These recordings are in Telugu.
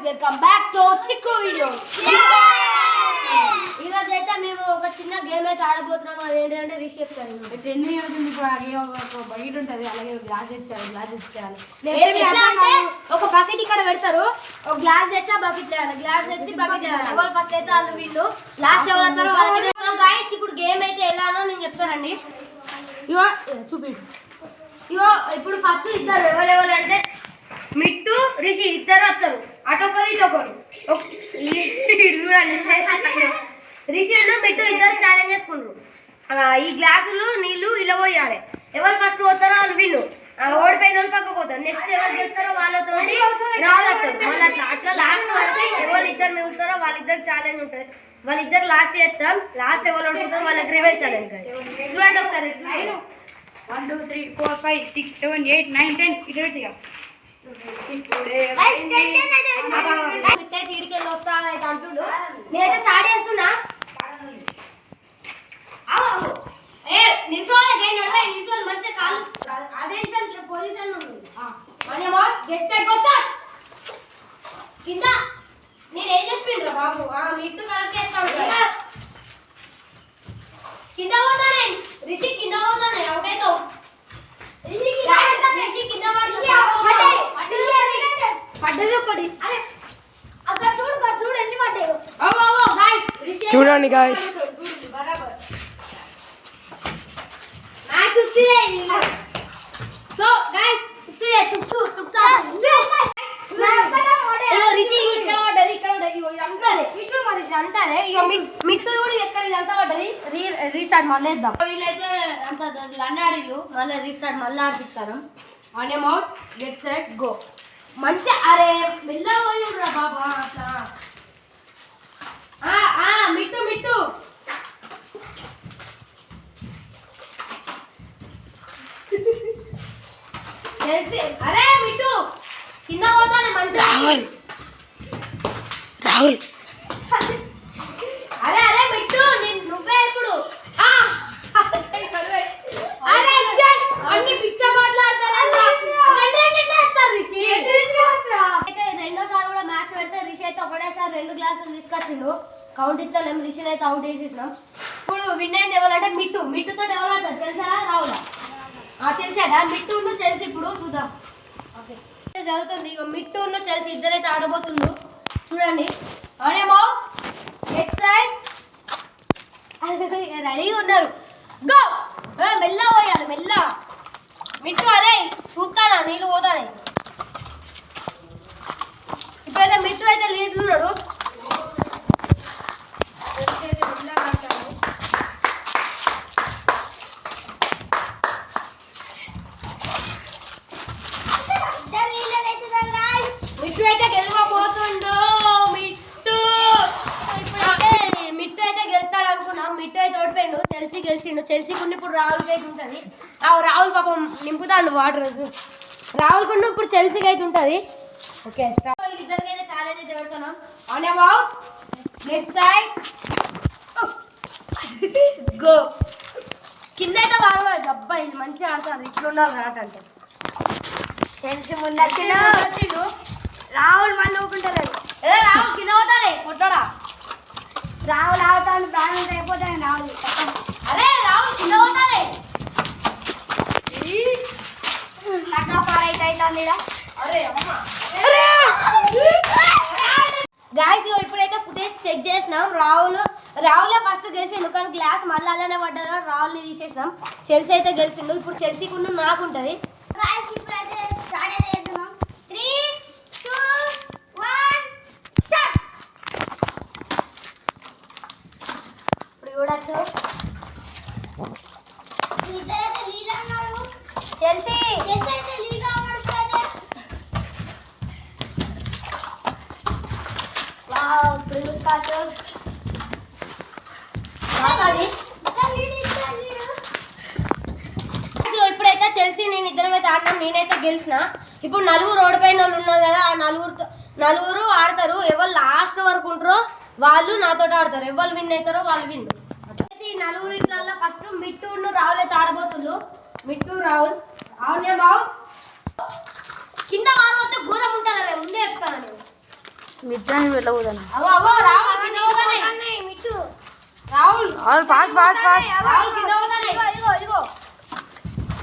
వెల్కమ్ బ్యాక్ టు చిక్కు వీడియోస్. ఈరోజు అయితే మేము ఒక చిన్న గేమ్ అయితే ఆడబోతున్నాం. అదేంటంటే రీషేప్ గేమ్. ట్రెండింగ్ అవుతుంది ఇప్పుడు. ఆ గేమ్ ఒక బకెట్ ఉంటుంది, అలాగే గ్లాస్ ఇచ్చేయాలి. ఒక బకెట్ ఇక్కడ పెడతారు, ఒక గ్లాస్ తెచ్చి ఆ బకెట్ వేయాలి, గ్లాస్ తెచ్చి బకెట్ వేయాలి. ఎవరు ఫస్ట్ అయితే వాళ్ళు వీళ్ళు, లాస్ట్ ఎవరు వస్తారో వాళ్ళకి. గైస్ ఇప్పుడు గేమ్ అయితే ఎలానో నేను చెప్తానండి. ఇగో చూపించు. ఇగో ఇప్పుడు ఫస్ట్ ఇద్దరు ఎవరు అంటే మిట్టు రిషి ఇద్దరు వస్తారు, అటొకరు ఇటొకరు. చూడండి రిషి అండ్ మిట్టు ఇద్దరు ఛాలెంజ్ చేసుకుంటారు. ఈ గ్లాసులు నీళ్లు ఇలా పోయాలి. ఎవరు ఫస్ట్ పోతారో వాళ్ళు వీళ్ళు, ఓడిపోయిన వాళ్ళు పక్కకు పోతారు. నెక్స్ట్ ఎవరు గెలుస్తారో వాళ్ళతో రావుతారు. మళ్ళీ అట్లా లాస్ట్ వరకు ఎవరు ఇద్దరు మిగులుతారో వాళ్ళిద్దరు ఛాలెంజ్ ఉంటుంది. వాళ్ళిద్దరు లాస్ట్ చేస్తాం. లాస్ట్ ఎవరు ఓడిపోతారో వాళ్ళకి రివెంజ్ ఛాలెంజ్. చూడండి ఒకసారి. 1 2 3 4 5 6 7 8 9 10 ఇటు పెట్టి అంటుడు. నేనైతే స్టార్ట్ చేస్తున్నా. నిల్చోవాలి మంచిగా కాలు అదే పొజిషన్ కింద. నేనేం చెప్పిండ్రు బాబు, మిట్టు కలిపేస్తాను కింద పోతానే. రిషి కింద పోతానే, అవుట్ అవుతావు. రిషి కింద పడ్డది ఒకటి. చూడు ఎన్ని పడ్డాయి. చూడండి గాయ్స్, మ్యాచ్ ఉత్తిదే. సో గాయ్స్ ఉత్తిదే రిషి ఇక్కడ పడ్డది, ఇక్కడ పడ్డది. అంటారే ఇక మిట్టు కూడా ఎక్కడ ఇదంతా పడ్డది. రీస్టార్ట్ మళ్ళీ వేద్దాం. వీళ్ళైతే అంత లండాడిలు మళ్ళీ రీస్టార్ట్ మళ్ళీ ఆడిపిస్తాను. ఆన్ ఎ మౌత్ గెట్ సెట్ గో. మంచి అరే మెల్ల పోయిరా బాబా. అట్లా మిట్టు తెలిసి. అరే మిట్టు కింద పోతానే మంచి. రాహుల్ అరే మిట్టు నువ్వే ఇప్పుడు. అరే అన్ని పిచ్చ మాట్లాడతారు. రెండోసారి కూడా మ్యాచ్ పెడితే రిషి అయితే ఒకటేసారి 2 గ్లాసులు తీసుకొచ్చిండు. కౌంట్ ఇస్తలేము. రిషిని అయితే అవుట్ చేసేసినాం. ఇప్పుడు విన్ అయింది ఎవరంటే మిట్టుతో ఎవరు ఆడతారు తెలుసా? రావులా తెలిసాడా? మిట్టును చెల్సి ఇప్పుడు చూద్దాం. ఓకే జరుగుతుంది. ఇక మిట్టును చెల్సి ఇద్దరైతే ఆడబోతుండ్రు. చూడండి. అవునేమో రెడీగా ఉన్నారు. గో మెల్ల పోయాలి మెల్ల. మిట్టు అరే చూస్తానా నీళ్ళు పోతానే. ఇప్పుడైతే మిట్టు అయితే లీడ్లు ఉన్నాడు. మిట్టు అయితే గెలవబోతుండో. మిట్టు అయితే గెలుస్తాడు అనుకున్నాం. మిట్టు అయితే ఓడిపోయిండు. చెల్సీ గెలిచిండు. చెల్సీకి ఇప్పుడు రాహుల్కి అయితే ఉంటుంది. రాహుల్ పాపం నింపుతాడు వాటర్. రాహుల్కి ఇప్పుడు చెల్సీకి అయితే ఉంటుంది. ఓకే ఇద్దరికి అయితే ఛాలెంజ్ అయితే పెడుతున్నాం. గో. కింద అయితే వాడు అబ్బాయి మంచిగా ఆడతారు. ఇట్లున్నారు ఆట అంటే. చెల్సీ ముందు రాహుల్ మళ్ళీ ఊకుంటారు. రాహుల్ కింద పోతానే కొట్టడా. రాహుల్ ఆగుతాను బ్యాలెన్స్ అయిపోతాను. రాహుల్ అరే రాహుల్ కింద పోతానే. గాయస్ ఇప్పుడైతే ఫుటేజ్ చెక్ చేసినాం. రాహులే ఫస్ట్ గెలిచిండు, కానీ గ్లాస్ మళ్ళీ అలానే పడ్డదా. రాహుల్ని తీసేసినాం. చెల్సీ అయితే గెలిచిండు. ఇప్పుడు చెల్సీకి నాకు ఉంటుంది. గాయస్ ఇప్పుడైతే స్టార్ట్ అయితే చేస్తున్నాం. 3 2 1 స్టార్ట్. ఇప్పుడు చూడచ్చు ఇద్దరైతే లీడ్ అన్నారు. చెల్సీ అయితే లీడ్ అవ్వడు. వావ్ ఇప్పుడు స్టార్ట్. ఇప్పుడైతే చెల్సీ నేను ఇద్దరం అయితే ఆడినాం. నేనైతే గెలిచిన. ఇప్పుడు నలుగురు ఓడిపోయిన వాళ్ళు ఉన్నారు కదా, ఆ నలుగురు ఆడతారు. ఎవరు లాస్ట్ వరకు ఉంటారో వాళ్ళు నాతో ఆడతారు. ఎవరు విన్ అవుతారో వాళ్ళు విన్. ఈ నలుగురు ఇట్లా ఫస్ట్ మిట్టు రాహుల్ అయితే ఆడబోతున్నారు. మిట్టు రాహుల్ అవునే బావు. కింద వాళ్ళు వస్తే ఘోరం ఉంటుంది. ముందే చెప్తాను నేను. మిత్రాన్ని వెళ్ళబోతాను అగో అగో రాహుల్ కింద పోతానే Mittu Rahul fast fast fast Rahul కింద పోతానే ఇగో ఇగో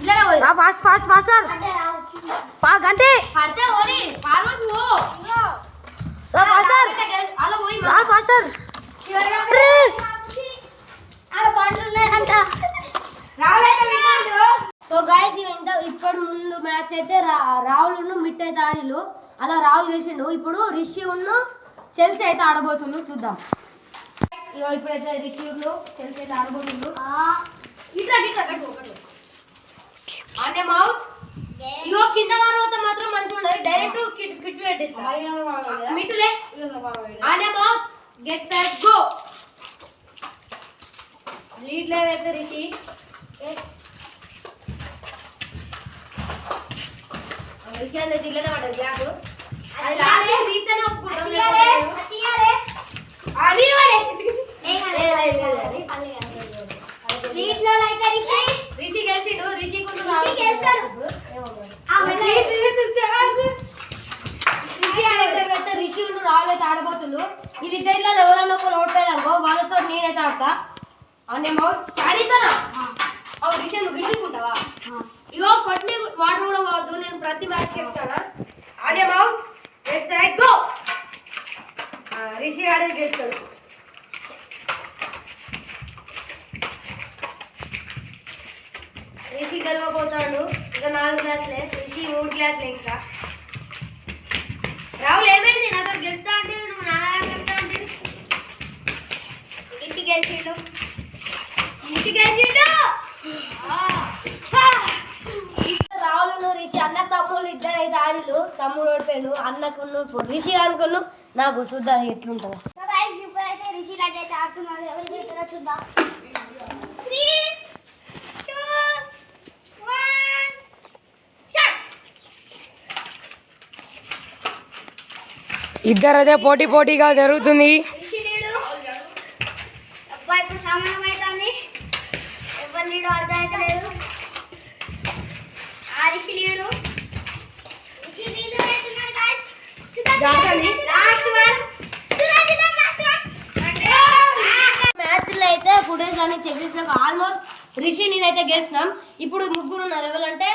ఇలా పోయి రా ఫాస్ట్ ఫాస్ట్ ఫాస్టర్ గంటే పడితే ఓరి పార్వస్ ఓ ఇగో రా ఫాస్టర్ అలా పోయి రా ఫాస్టర్ అలా బండ్లు ఉన్నాయంట రాహుల్ అయితే మిట్టు సో గైస్ ఇంత ఇప్పటి ముందు మ్యాచ్ అయితే రాహుల్ మిట్ అయితే ఆడిలు అలా రాహుల్ గెలిచిండు ఇప్పుడు రిషి ఉన్ను చెల్సి అయితే ఆడబోతుండు చూద్దాం ఇగో ఇప్పుడైతే రిషి ఉన్ను చెల్సి అయితే ఆడబోతుండు ఇట్లా ఇట్లా కట్టు అంటే మౌత్ ఇగో కింద వారు మాత్రం మంచిగా ఉండదు డైరెక్ట్ కిట్ పెట్టిస్తా మిట్టులే అంటే మౌత్ గెట్ సెట్ గో లీడ్ లేదైతే రిషి రిషి అనేది ఇల్లనే పడ్డది గ్లాస్ అది లాగే తీస్తేనే ఒప్పుకుంటాం రిషి గెలిచిండు రిషి రిషి రాళ్ళు అయితే ఆడబోతుండు వీళ్ళిద్దరిలో ఎవరన్నా ఒకరు ఓడిపోయారనుకో వాళ్ళతో నేనైతే ఆడతా అంటే ఆడితా రిషి నువ్వు గిట్టుకుంటావా ఇగో కొట్టి వాటర్ కూడా పోవద్దు నేను ప్రతి మ్యాచ్ చెప్తానా ఆడే mouth let's side go Rishi ఆడేది గెలుస్తాడు రిషి గెలవబోతాడు ఇంకా 4 గ్లాసులే రిషి 3 గ్లాసులే ఇంకా రాహుల్ ఏమైంది నాతో గెలుస్తా అంటే నువ్వు నా గెలుస్తా అంటే రిషి గెలిచిండు రాహుల్ రిషి అన్న తమ్ముళ్ళు ఇద్దరు అయితే ఆడిలు తమ్ముడు ఓడిపోయాడు అన్నకు రిషి అనుకున్నాను నాకు చూద్దాం ఎట్లుంటుందో అయితే రిషి లాగా అయితే ఆడుతున్నారు ఎవరు గెలుస్తారో చూద్దాం 3 2 1 షాట్ ఇద్దరు అదే పోటీ పోటీగా జరుగుతుంది రిషి లీడు అబ్బా ఇప్పుడు సమానం అవుతుంది ఎవరు లీడు అర్థం అయితే లేదు రిషి లీడు అవుతున్నారు గాయ్స్ లాస్ట్ వన్ మ్యాచ్ లో అయితే ఫుటేజ్ అని చెక్ చేసినాక ఆల్మోస్ట్ రిషి నేనైతే గెలిచినాం ఇప్పుడు ముగ్గురు ఉన్నారు ఎవరంటే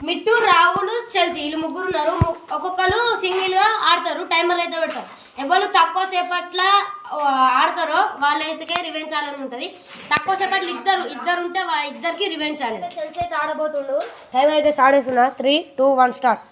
మిట్టు రాహుల్ చెల్సి వీళ్ళు ముగ్గురు ఉన్నారు ఒక్కొక్కరు సింగిల్ గా ఆడతారు టైమర్ అయితే పెడతారు ఎవరు తక్కువ సేపట్ల ఆడతారో వాళ్ళైతే రివెంజ్ ఛాలెంజ్ ఉంటుంది తక్కువ సేపట్లు ఇద్దరు ఉంటే ఇద్దరికి రివెంజ్ ఛాలెంజ్ చెల్సి అయితే ఆడబోతుండు టైం అయితే స్టార్ట్ చేస్తున్నా 3 2 1 స్టార్ట్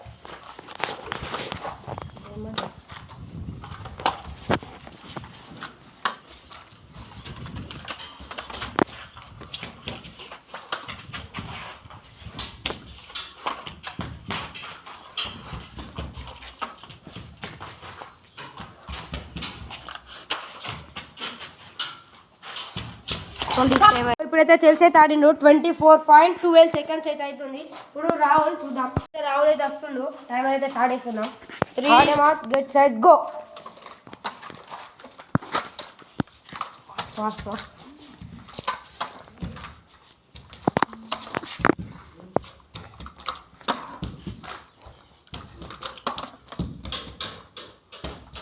ఇప్పుడైతే చెల్సి అయితే ఆడిండు 24.12 సెకండ్స్ అయితే అవుతుంది ఇప్పుడు రాహుల్ చూద్దాం రాహుల్ అయితే వస్తుండు టైం అయితే స్టార్ట్ చేస్తున్నాం 3 get set go fast fast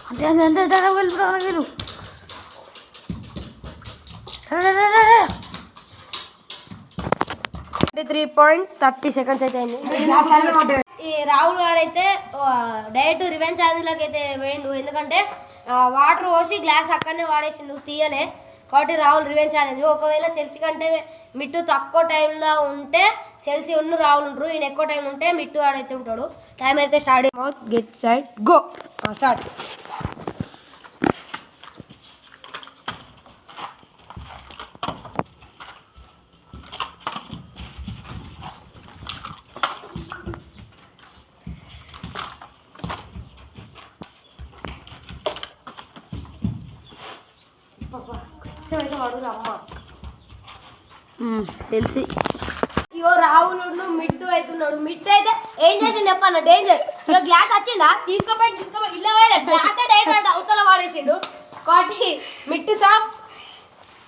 అంతే వెళ్ళు ట్వంటీ 3.30 సెకండ్స్ అయితే అయింది ఈ రాహుల్ గారు అయితే డైరెక్ట్ రివెంజ్ ఛాలెంజ్లోకి అయితే వేయండు ఎందుకంటే వాటర్ పోసి గ్లాస్ అక్కడనే వాడేసిండు తీయలే కాబట్టి రాహుల్ రివెంజ్ ఛాలెంజ్ ఒకవేళ చెల్సి కంటే మిట్టు తక్కువ టైంలో ఉంటే చెల్సి ఉన్న రాహుల్ ఉంటారు ఈయన ఎక్కువ టైం ఉంటే మిట్టు ఆడైతే ఉంటాడు టైం అయితే start get side go start తెలిసి ఇగో రాహుల్ మిట్టు అవుతున్నాడు మిట్టు అయితే ఏం చేసిండు చెప్పన్న డేంజర్ ఇక గ్లాస్ వచ్చిందా తీసుకోపోయి ఇలా గ్లాస్ డైరెక్ట్ అవతల వాడేసిండు కాబట్టి మిట్టు సాబ్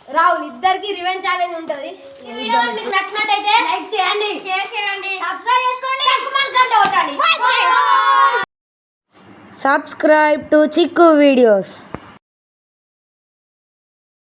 రాహుల్ ఇద్దరికి రివెంజ్ ఛాలెంజ్ ఉంటుంది ఈ వీడియో మీకు నచ్చినట్టయితే లైక్ చేయండి షేర్ చేయండి సబ్స్క్రైబ్ చేసుకోండి గంట కొట్టండి Subscribe to Chiku Videos.